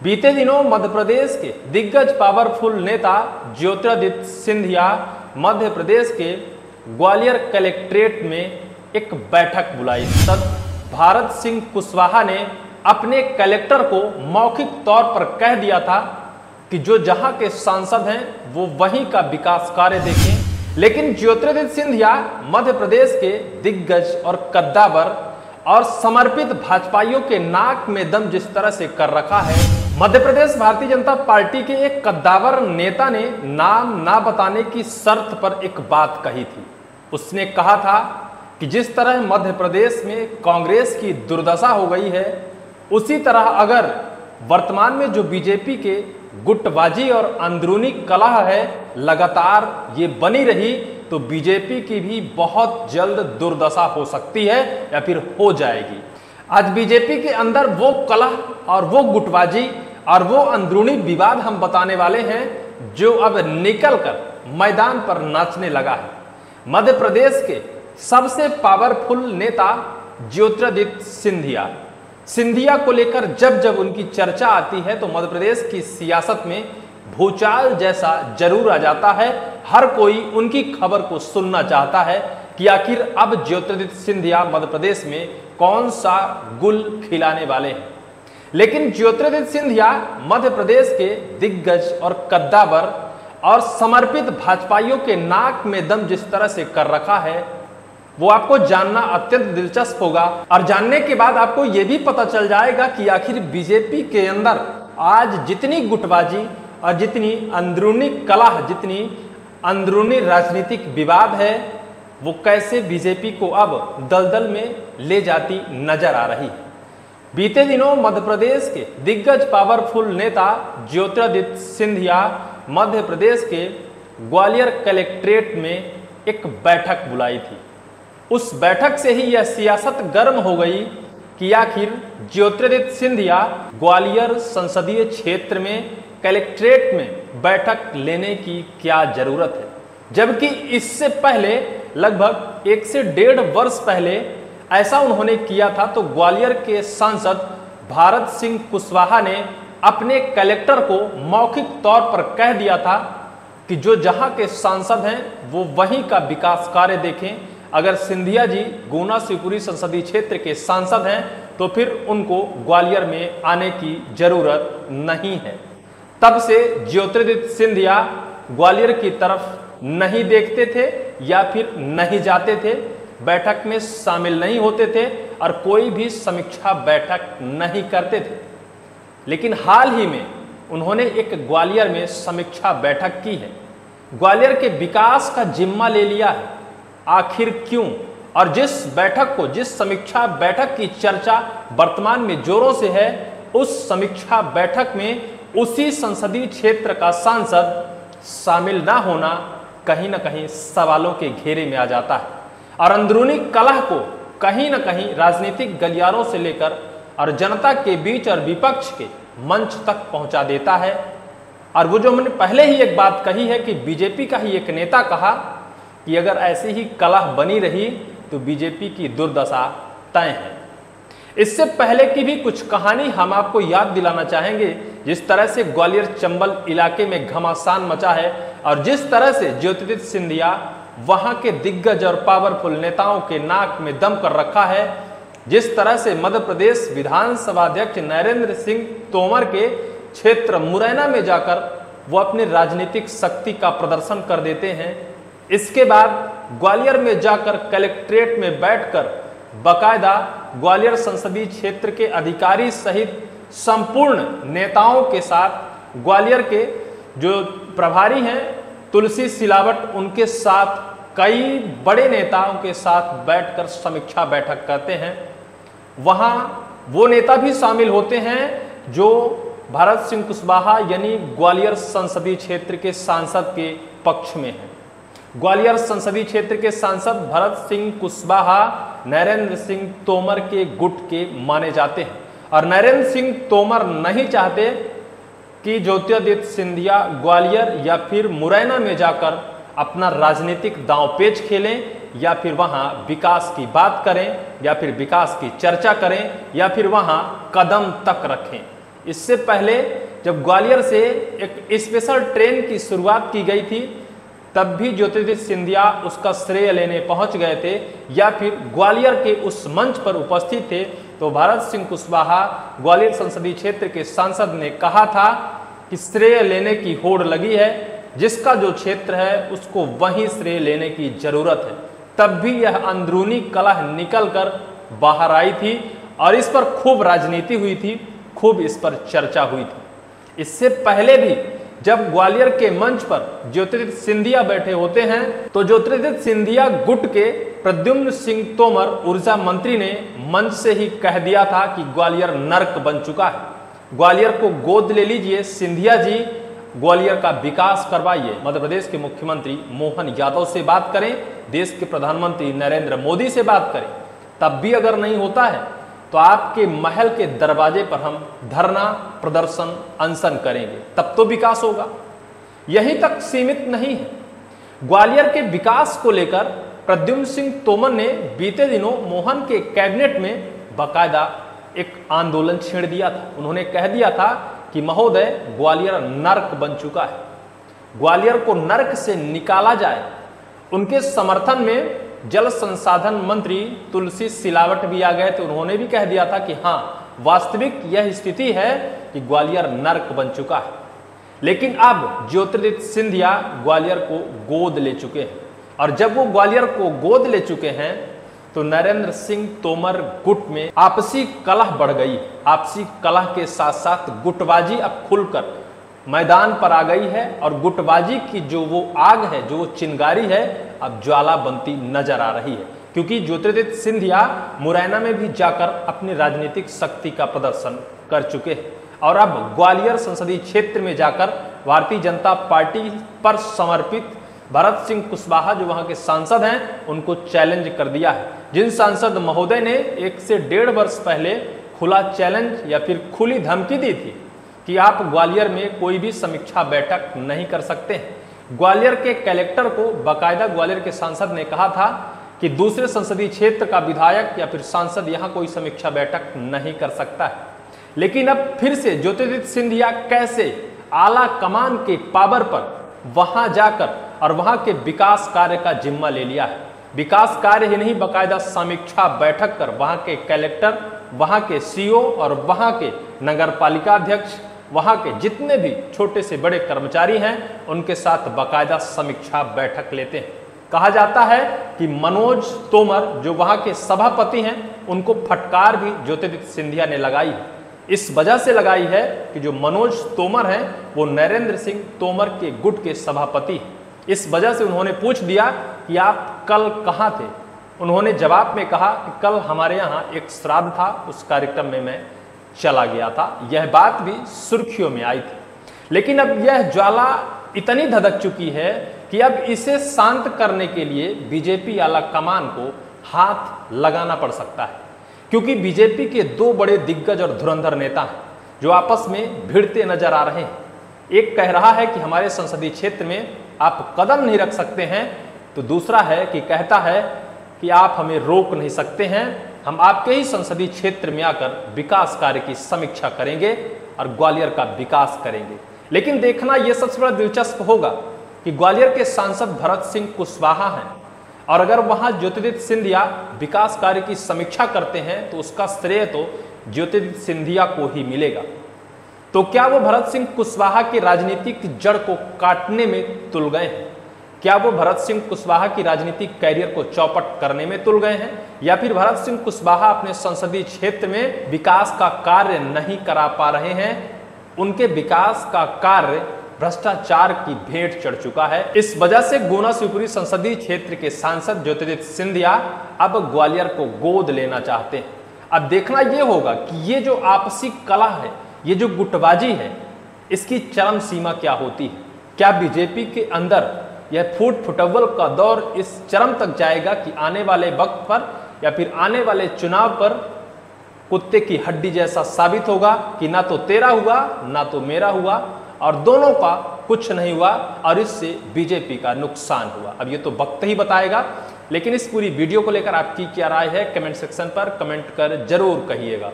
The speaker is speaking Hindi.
बीते दिनों मध्य प्रदेश के दिग्गज पावरफुल नेता ज्योतिरादित्य सिंधिया मध्य प्रदेश के ग्वालियर कलेक्ट्रेट में एक बैठक बुलाई। तब भारत सिंह कुशवाहा ने अपने कलेक्टर को मौखिक तौर पर कह दिया था कि जो जहां के सांसद हैं वो वहीं का विकास कार्य देखें। लेकिन ज्योतिरादित्य सिंधिया मध्य प्रदेश के दिग्गज और कद्दावर और समर्पित भाजपाइयों के नाक में दम जिस तरह से कर रखा है, मध्य प्रदेश भारतीय जनता पार्टी के एक कद्दावर नेता ने नाम ना बताने की शर्त पर एक बात कही थी। उसने कहा था कि जिस तरह मध्य प्रदेश में कांग्रेस की दुर्दशा हो गई है, उसी तरह अगर वर्तमान में जो बीजेपी के गुटबाजी और अंदरूनी कलह है लगातार ये बनी रही तो बीजेपी की भी बहुत जल्द दुर्दशा हो सकती है या फिर हो जाएगी। आज बीजेपी के अंदर वो कलह और वो गुटबाजी और वो अंदरूनी विवाद हम बताने वाले हैं जो अब निकलकर मैदान पर नाचने लगा है। मध्य प्रदेश के सबसे पावरफुल नेता ज्योतिरादित्य सिंधिया को लेकर जब जब उनकी चर्चा आती है तो मध्य प्रदेश की सियासत में भूचाल जैसा जरूर आ जाता है। हर कोई उनकी खबर को सुनना चाहता है कि आखिर अब ज्योतिरादित्य सिंधिया मध्य प्रदेश में कौन सा गुल खिलाने वाले हैं। लेकिन ज्योतिरादित्य सिंधिया मध्य प्रदेश के दिग्गज और कद्दावर और समर्पित भाजपाइयों के नाक में दम जिस तरह से कर रखा है वो आपको जानना अत्यंत दिलचस्प होगा। और जानने के बाद आपको यह भी पता चल जाएगा कि आखिर बीजेपी के अंदर आज जितनी गुटबाजी और जितनी अंदरूनी कलह, जितनी अंदरूनी राजनीतिक विवाद है वो कैसे बीजेपी को अब दलदल में ले जाती नजर आ रही है। बीते दिनों मध्य प्रदेश के दिग्गज पावरफुल नेता ज्योतिरादित्य सिंधिया मध्य प्रदेश के ग्वालियर कलेक्ट्रेट में एक बैठक बुलाई थी। उस बैठक से ही यह सियासत गर्म हो गई कि आखिर ज्योतिरादित्य सिंधिया ग्वालियर संसदीय क्षेत्र में कलेक्ट्रेट में बैठक लेने की क्या जरूरत है, जबकि इससे पहले लगभग 1 से 1.5 वर्ष पहले ऐसा उन्होंने किया था। तो ग्वालियर के सांसद भारत सिंह कुशवाहा ने अपने कलेक्टर को मौखिक तौर पर कह दिया था कि जो जहां के सांसद हैं वो वहीं का विकास कार्य देखें। अगर सिंधिया जी गुना शिवपुरी संसदीय क्षेत्र के सांसद हैं तो फिर उनको ग्वालियर में आने की जरूरत नहीं है। तब से ज्योतिरादित्य सिंधिया ग्वालियर की तरफ नहीं देखते थे या फिर नहीं जाते थे, बैठक में शामिल नहीं होते थे और कोई भी समीक्षा बैठक नहीं करते थे। लेकिन हाल ही में उन्होंने एक ग्वालियर में समीक्षा बैठक की है, ग्वालियर के विकास का जिम्मा ले लिया है। आखिर क्यों? और जिस बैठक को, जिस समीक्षा बैठक की चर्चा वर्तमान में जोरों से है, उस समीक्षा बैठक में उसी संसदीय क्षेत्र का सांसद शामिल ना होना कहीं ना कहीं सवालों के घेरे में आ जाता है और अंदरूनी कलह को कहीं ना कहीं राजनीतिक गलियारों से लेकर और जनता के बीच और विपक्ष के मंच तक पहुंचा देता है। और वो जो मैंने पहले ही एक बात कही है कि बीजेपी का ही एक नेता कहा कि अगर ऐसी ही कलह बनी रही तो बीजेपी की दुर्दशा तय है। इससे पहले की भी कुछ कहानी हम आपको याद दिलाना चाहेंगे। जिस तरह से ग्वालियर चंबल इलाके में घमासान मचा है और जिस तरह से ज्योतिरादित्य सिंधिया वहां के दिग्गज और पावरफुल नेताओं के नाक में दम कर रखा है, जिस तरह से मध्य प्रदेश विधानसभा अध्यक्ष नरेंद्र सिंह तोमर के क्षेत्र मुरैना में जाकर वो अपनी राजनीतिक शक्ति का प्रदर्शन कर देते हैं। इसके बाद ग्वालियर में जाकर कलेक्ट्रेट में बैठकर बकायदा ग्वालियर संसदीय क्षेत्र के अधिकारी सहित संपूर्ण नेताओं के साथ, ग्वालियर के जो प्रभारी हैं तुलसी सिलावट, उनके साथ कई बड़े नेताओं के साथ बैठकर समीक्षा बैठक करते हैं। वहां वो नेता भी शामिल होते हैं जो भारत सिंह कुशवाहा यानी ग्वालियर संसदीय क्षेत्र के सांसद के पक्ष में हैं। ग्वालियर संसदीय क्षेत्र के सांसद भरत सिंह कुशवाहा नरेंद्र सिंह तोमर के गुट के माने जाते हैं और नरेंद्र सिंह तोमर नहीं चाहते कि ज्योतिरादित्य सिंधिया ग्वालियर या फिर मुरैना में जाकर अपना राजनीतिक दांवपेच खेलें या फिर वहां विकास की बात करें या फिर विकास की चर्चा करें या फिर वहां कदम तक रखें। इससे पहले जब ग्वालियर से एक स्पेशल ट्रेन की शुरुआत की गई थी तब भी ज्योतिरादित्य सिंधिया उसका श्रेय लेने पहुंच गए थे, या फिर ग्वालियर के उस मंच पर उपस्थित थे तो भरत सिंह कुशवाहा ग्वालियर संसदीय क्षेत्र के सांसद ने कहा था कि श्रेय लेने की होड़ लगी है, जिसका जो क्षेत्र है उसको वहीं श्रेय लेने की जरूरत है। तब भी यह अंदरूनी कलह निकल कर बाहर आई थी और इस पर खूब राजनीति हुई थी, खूब इस पर चर्चा हुई थी। इससे पहले भी जब ग्वालियर के मंच पर ज्योतिरादित्य सिंधिया बैठे होते हैं तो ज्योतिरादित्य सिंधिया गुट के प्रद्युम्न सिंह तोमर ऊर्जा मंत्री ने मंच से ही कह दिया था कि ग्वालियर नर्क बन चुका है, ग्वालियर को गोद ले लीजिए सिंधिया जी, ग्वालियर का विकास करवाइए। मध्य प्रदेश के मुख्यमंत्री मोहन यादव से बात करें, देश के प्रधानमंत्री नरेंद्र मोदी से बात करें, तब भी अगर नहीं होता है तो आपके महल के दरवाजे पर हम धरना प्रदर्शन अनशन करेंगे, तब तो विकास होगा। यहीं तक सीमित नहीं है, ग्वालियर के विकास को लेकर प्रद्युम्न सिंह तोमर ने बीते दिनों मोहन के कैबिनेट में बाकायदा एक आंदोलन छेड़ दिया था। उन्होंने कह दिया था कि महोदय ग्वालियर नर्क बन चुका है, ग्वालियर को नर्क से निकाला जाए। उनके समर्थन में जल संसाधन मंत्री तुलसी सिलावट भी आ गए थे, उन्होंने भी कह दिया था कि हाँ वास्तविक यह स्थिति है कि ग्वालियर नर्क बन चुका है। लेकिन अब ज्योतिरादित्य सिंधिया ग्वालियर को गोद ले चुके हैं, और जब वो ग्वालियर को गोद ले चुके हैं तो नरेंद्र सिंह तोमर गुट में आपसी कलह बढ़ गई। आपसी कलह के साथ साथ गुटबाजी अब खुलकर मैदान पर आ गई है, और गुटबाजी की जो वो आग है, जो वो चिंगारी है, अब ज्वाला बनती नजर आ रही है। क्योंकि ज्योतिरादित्य सिंधिया मुरैना में भी जाकर अपनी राजनीतिक शक्ति का प्रदर्शन कर चुके हैं, और अब ग्वालियर संसदीय क्षेत्र में जाकर भारतीय जनता पार्टी पर समर्पित भरत सिंह कुशवाहा जो वहां के सांसद हैं उनको चैलेंज कर दिया है। जिन सांसद महोदय ने 1 से 1.5 वर्ष पहले खुला चैलेंज या फिर खुली धमकी दी थी कि आप ग्वालियर में कोई भी समीक्षा बैठक नहीं कर सकते हैं, ग्वालियर के कलेक्टर को बाकायदा ग्वालियर के सांसद ने कहा था कि दूसरे संसदीय क्षेत्र का विधायक या फिर सांसद यहां कोई समीक्षा बैठक नहीं कर सकता है। लेकिन अब फिर से ज्योतिरादित्य सिंधिया कैसे आला कमान के पावर पर वहां जाकर और वहां के विकास कार्य का जिम्मा ले लिया है। विकास कार्य ही नहीं, बाकायदा समीक्षा बैठक कर वहां के कलेक्टर, वहां के सीओ और वहां के नगर पालिका अध्यक्ष, वहां के जितने भी छोटे से बड़े कर्मचारी हैं उनके साथ बाकायदा समीक्षा बैठक लेते हैं। कहा जाता है कि मनोज तोमर जो वहां के सभापति हैं उनको फटकार भी ज्योतिरादित्य सिंधिया ने लगाई है। इस वजह से लगाई है कि जो मनोज तोमर हैं वो नरेंद्र सिंह तोमर के गुट के सभापति हैं। इस वजह से उन्होंने पूछ दिया कि आप कल कहाँ थे। उन्होंने जवाब में कहा कि कल हमारे यहाँ एक श्राद्ध था, उस कार्यक्रम में मैं चला गया था। यह बात भी सुर्खियों में आई थी। लेकिन अब यह ज्वाला इतनी धधक चुकी है कि अब इसे शांत करने के लिए बीजेपी आला कमान को हाथ लगाना पड़ सकता है, क्योंकि बीजेपी के 2 बड़े दिग्गज और धुरंधर नेता हैं जो आपस में भिड़ते नजर आ रहे हैं। एक कह रहा है कि हमारे संसदीय क्षेत्र में आप कदम नहीं रख सकते हैं, तो दूसरा है कि कहता है कि आप हमें रोक नहीं सकते हैं, हम आपके ही संसदीय क्षेत्र में आकर विकास कार्य की समीक्षा करेंगे और ग्वालियर का विकास करेंगे। लेकिन देखना यह सबसे बड़ा दिलचस्प होगा कि ग्वालियर के सांसद भरत सिंह कुशवाहा हैं, और अगर वहां ज्योतिरादित्य सिंधिया विकास कार्य की समीक्षा करते हैं तो उसका श्रेय तो ज्योतिरादित्य सिंधिया को ही मिलेगा। तो क्या वो भरत सिंह कुशवाहा की राजनीतिक जड़ को काटने में तुल गए हैं? क्या वो भरत सिंह कुशवाहा की राजनीतिक कैरियर को चौपट करने में तुल गए हैं, या फिर भरत सिंह कुशवाहा अपने संसदीय क्षेत्र में विकास का कार्य नहीं करा पा रहे हैं? उनके विकास का कार्य भ्रष्टाचार की भेंट चढ़ चुका है। इस वजह से गुना शिवपुरी संसदीय क्षेत्र के सांसद ज्योतिरादित्य सिंधिया अब ग्वालियर को गोद लेना चाहते हैं। अब देखना यह होगा कि ये जो आपसी कलह है, ये जो गुटबाजी है, इसकी चरम सीमा क्या होती है। क्या बीजेपी के अंदर यह फूट फुटव्वल का दौर इस चरम तक जाएगा कि आने वाले वक्त पर या फिर आने वाले चुनाव पर कुत्ते की हड्डी जैसा साबित होगा कि ना तो तेरा हुआ ना तो मेरा हुआ, और दोनों का कुछ नहीं हुआ, और इससे बीजेपी का नुकसान हुआ। अब ये तो वक्त ही बताएगा। लेकिन इस पूरी वीडियो को लेकर आपकी क्या राय है, कमेंट सेक्शन पर कमेंट कर जरूर कहिएगा।